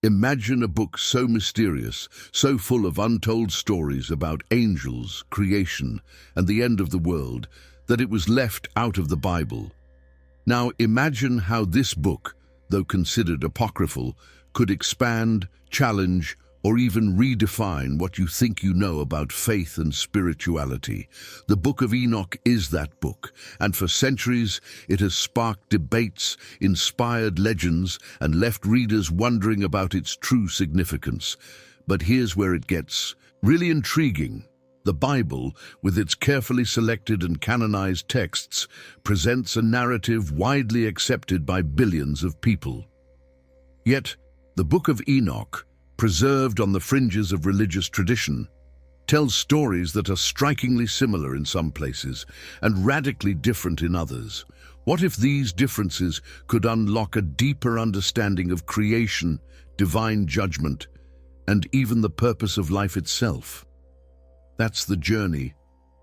Imagine a book so mysterious, so full of untold stories about angels, creation, and the end of the world, that it was left out of the Bible. Now imagine how this book, though considered apocryphal, could expand, challenge, or even redefine what you think you know about faith and spirituality. The Book of Enoch is that book, and for centuries it has sparked debates, inspired legends, and left readers wondering about its true significance. But here's where it gets really intriguing. The Bible, with its carefully selected and canonized texts, presents a narrative widely accepted by billions of people. Yet, the Book of Enoch, preserved on the fringes of religious tradition, tells stories that are strikingly similar in some places and radically different in others. What if these differences could unlock a deeper understanding of creation, divine judgment, and even the purpose of life itself? That's the journey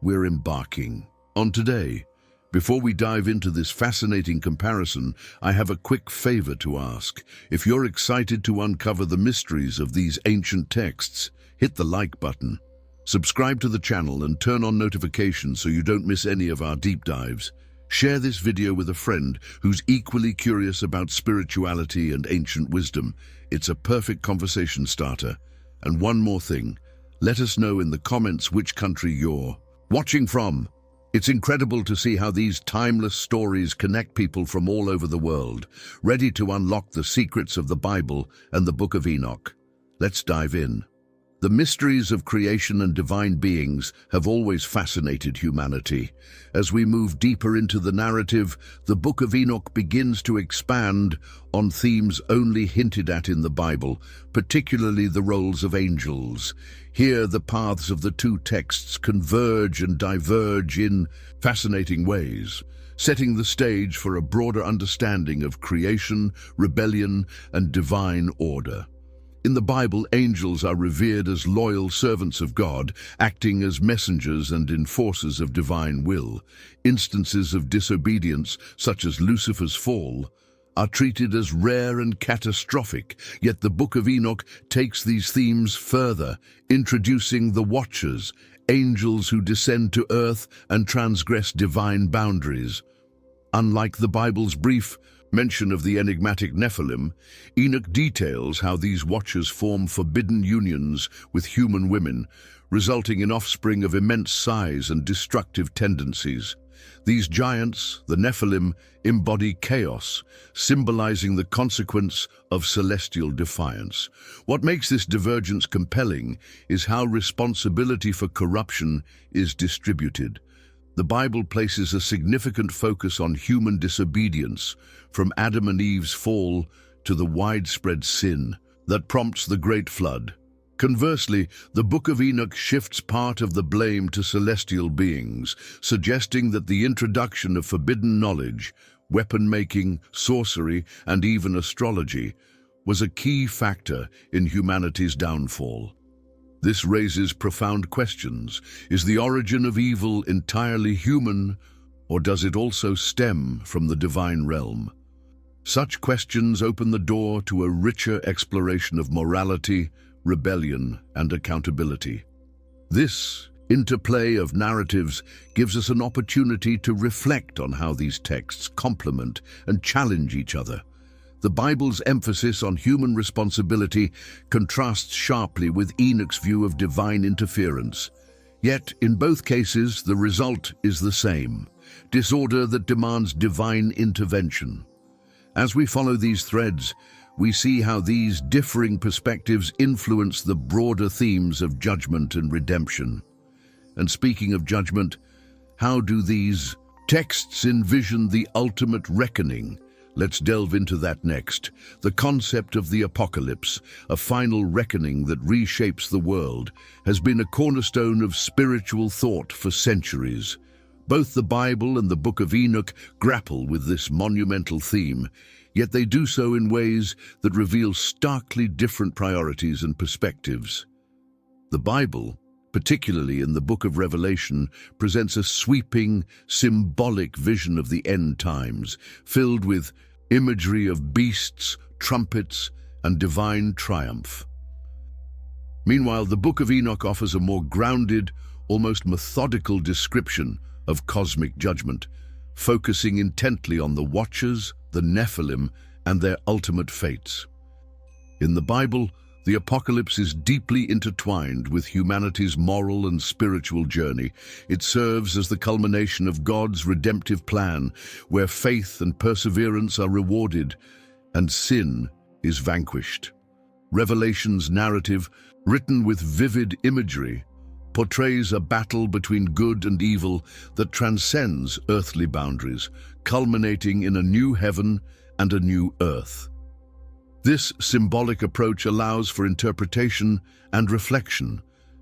we're embarking on today. Before we dive into this fascinating comparison, I have a quick favor to ask. If you're excited to uncover the mysteries of these ancient texts, hit the like button. Subscribe to the channel and turn on notifications so you don't miss any of our deep dives. Share this video with a friend who's equally curious about spirituality and ancient wisdom. It's a perfect conversation starter. And one more thing, let us know in the comments which country you're watching from. It's incredible to see how these timeless stories connect people from all over the world, ready to unlock the secrets of the Bible and the Book of Enoch. Let's dive in. The mysteries of creation and divine beings have always fascinated humanity. As we move deeper into the narrative, the Book of Enoch begins to expand on themes only hinted at in the Bible, particularly the roles of angels. Here, the paths of the two texts converge and diverge in fascinating ways, setting the stage for a broader understanding of creation, rebellion, and divine order. In the Bible, angels are revered as loyal servants of God, acting as messengers and enforcers of divine will. Instances of disobedience, such as Lucifer's fall, are treated as rare and catastrophic, yet the Book of Enoch takes these themes further, introducing the Watchers, angels who descend to earth and transgress divine boundaries. Unlike the Bible's brief mention of the enigmatic Nephilim, Enoch details how these Watchers form forbidden unions with human women, resulting in offspring of immense size and destructive tendencies. These giants, the Nephilim, embody chaos, symbolizing the consequence of celestial defiance. What makes this divergence compelling is how responsibility for corruption is distributed. The Bible places a significant focus on human disobedience, from Adam and Eve's fall to the widespread sin that prompts the Great Flood. Conversely, the Book of Enoch shifts part of the blame to celestial beings, suggesting that the introduction of forbidden knowledge, weapon-making, sorcery, and even astrology was a key factor in humanity's downfall. This raises profound questions. Is the origin of evil entirely human, or does it also stem from the divine realm? Such questions open the door to a richer exploration of morality, rebellion, and accountability. This interplay of narratives gives us an opportunity to reflect on how these texts complement and challenge each other. The Bible's emphasis on human responsibility contrasts sharply with Enoch's view of divine interference. Yet, in both cases, the result is the same: disorder that demands divine intervention. As we follow these threads, we see how these differing perspectives influence the broader themes of judgment and redemption. And speaking of judgment, how do these texts envision the ultimate reckoning? Let's delve into that next. The concept of the apocalypse, a final reckoning that reshapes the world, has been a cornerstone of spiritual thought for centuries. Both the Bible and the Book of Enoch grapple with this monumental theme, yet they do so in ways that reveal starkly different priorities and perspectives. The Bible, particularly in the Book of Revelation, presents a sweeping, symbolic vision of the end times, filled with imagery of beasts, trumpets, and divine triumph. Meanwhile, the Book of Enoch offers a more grounded, almost methodical description of cosmic judgment, focusing intently on the Watchers, the Nephilim, and their ultimate fates. In the Bible, the apocalypse is deeply intertwined with humanity's moral and spiritual journey. It serves as the culmination of God's redemptive plan, where faith and perseverance are rewarded and sin is vanquished. Revelation's narrative, written with vivid imagery, portrays a battle between good and evil that transcends earthly boundaries, culminating in a new heaven and a new earth. This symbolic approach allows for interpretation and reflection,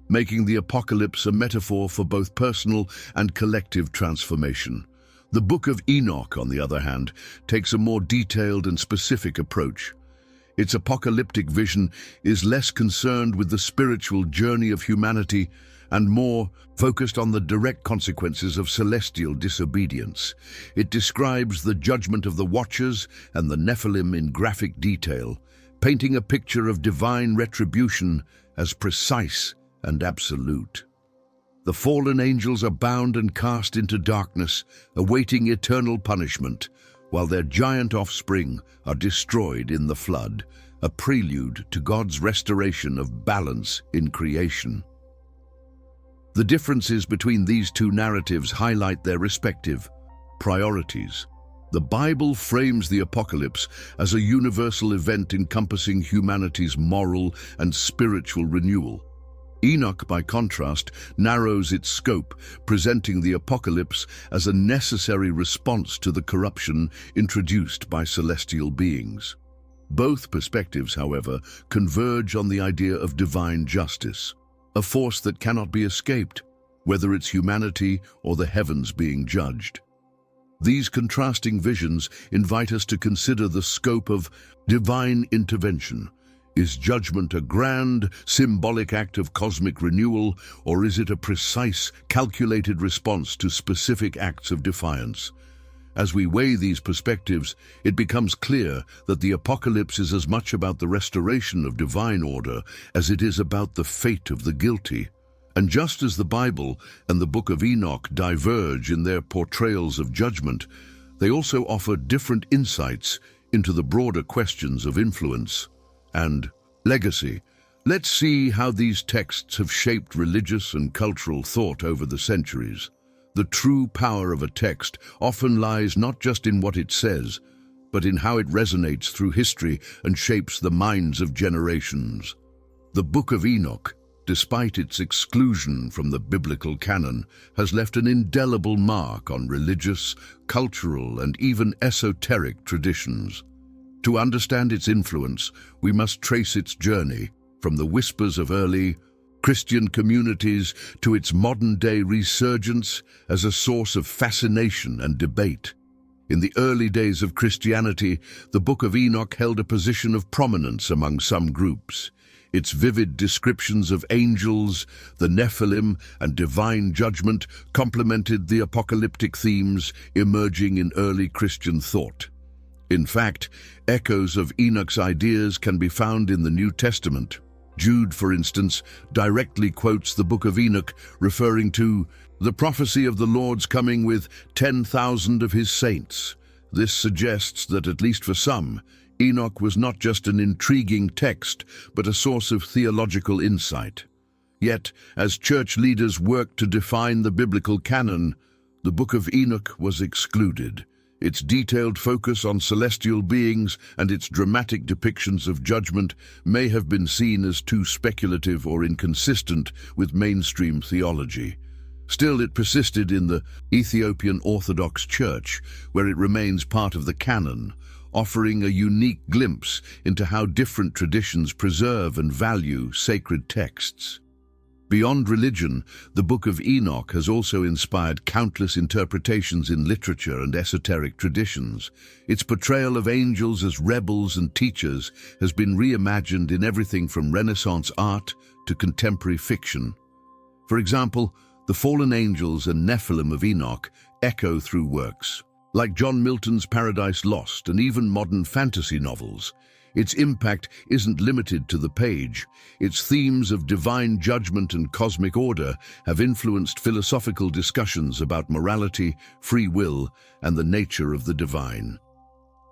making the apocalypse a metaphor for both personal and collective transformation. The Book of Enoch, on the other hand, takes a more detailed and specific approach. Its apocalyptic vision is less concerned with the spiritual journey of humanity and more focused on the direct consequences of celestial disobedience. It describes the judgment of the Watchers and the Nephilim in graphic detail, painting a picture of divine retribution as precise and absolute. The fallen angels are bound and cast into darkness, awaiting eternal punishment, while their giant offspring are destroyed in the flood, a prelude to God's restoration of balance in creation. The differences between these two narratives highlight their respective priorities. The Bible frames the apocalypse as a universal event encompassing humanity's moral and spiritual renewal. Enoch, by contrast, narrows its scope, presenting the apocalypse as a necessary response to the corruption introduced by celestial beings. Both perspectives, however, converge on the idea of divine justice, a force that cannot be escaped, whether it's humanity or the heavens being judged. These contrasting visions invite us to consider the scope of divine intervention. Is judgment a grand, symbolic act of cosmic renewal, or is it a precise, calculated response to specific acts of defiance? As we weigh these perspectives, it becomes clear that the apocalypse is as much about the restoration of divine order as it is about the fate of the guilty. And just as the Bible and the Book of Enoch diverge in their portrayals of judgment, they also offer different insights into the broader questions of influence and legacy. Let's see how these texts have shaped religious and cultural thought over the centuries. The true power of a text often lies not just in what it says, but in how it resonates through history and shapes the minds of generations. The Book of Enoch, despite its exclusion from the biblical canon, has left an indelible mark on religious, cultural, and even esoteric traditions. To understand its influence, we must trace its journey from the whispers of early Christian communities to its modern-day resurgence as a source of fascination and debate. In the early days of Christianity, the Book of Enoch held a position of prominence among some groups. Its vivid descriptions of angels, the Nephilim, and divine judgment complemented the apocalyptic themes emerging in early Christian thought. In fact, echoes of Enoch's ideas can be found in the New Testament. Jude, for instance, directly quotes the Book of Enoch, referring to the prophecy of the Lord's coming with 10,000 of his saints. This suggests that, at least for some, Enoch was not just an intriguing text, but a source of theological insight. Yet, as church leaders worked to define the biblical canon, the Book of Enoch was excluded. Its detailed focus on celestial beings and its dramatic depictions of judgment may have been seen as too speculative or inconsistent with mainstream theology. Still, it persisted in the Ethiopian Orthodox Church, where it remains part of the canon, offering a unique glimpse into how different traditions preserve and value sacred texts. Beyond religion, the Book of Enoch has also inspired countless interpretations in literature and esoteric traditions. Its portrayal of angels as rebels and teachers has been reimagined in everything from Renaissance art to contemporary fiction. For example, the fallen angels and Nephilim of Enoch echo through works like John Milton's Paradise Lost and even modern fantasy novels. Its impact isn't limited to the page. Its themes of divine judgment and cosmic order have influenced philosophical discussions about morality, free will, and the nature of the divine.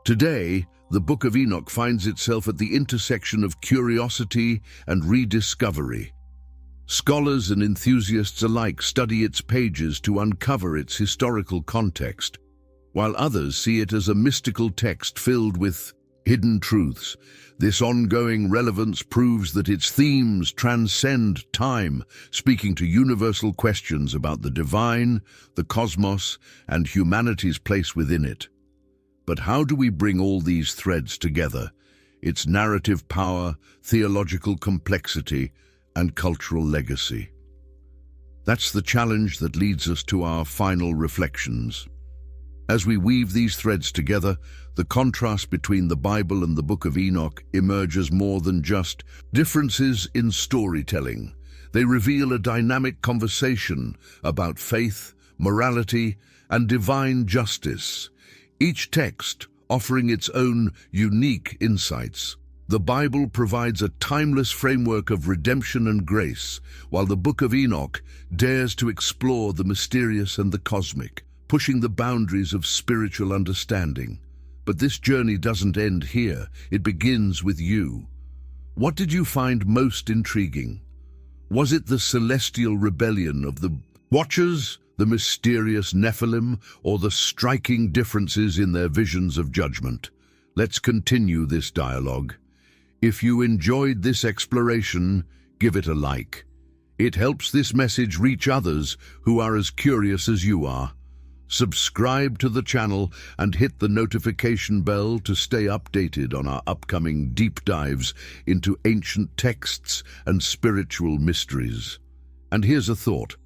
Today, the Book of Enoch finds itself at the intersection of curiosity and rediscovery. Scholars and enthusiasts alike study its pages to uncover its historical context, while others see it as a mystical text filled with hidden truths. This ongoing relevance proves that its themes transcend time, speaking to universal questions about the divine, the cosmos, and humanity's place within it. But how do we bring all these threads together? Its narrative power, theological complexity, and cultural legacy. That's the challenge that leads us to our final reflections. As we weave these threads together, the contrast between the Bible and the Book of Enoch emerges more than just differences in storytelling. They reveal a dynamic conversation about faith, morality, and divine justice, each text offering its own unique insights. The Bible provides a timeless framework of redemption and grace, while the Book of Enoch dares to explore the mysterious and the cosmic, pushing the boundaries of spiritual understanding. But this journey doesn't end here. It begins with you. What did you find most intriguing? Was it the celestial rebellion of the Watchers, the mysterious Nephilim, or the striking differences in their visions of judgment? Let's continue this dialogue. If you enjoyed this exploration, give it a like. It helps this message reach others who are as curious as you are. Subscribe to the channel and hit the notification bell to stay updated on our upcoming deep dives into ancient texts and spiritual mysteries. And here's a thought.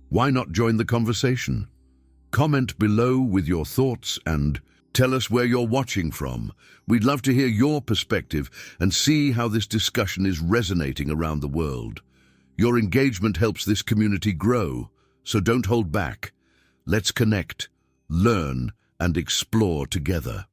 Why not join the conversation? Comment below with your thoughts and tell us where you're watching from. We'd love to hear your perspective and see how this discussion is resonating around the world. Your engagement helps this community grow, so don't hold back. Let's connect, learn, and explore together.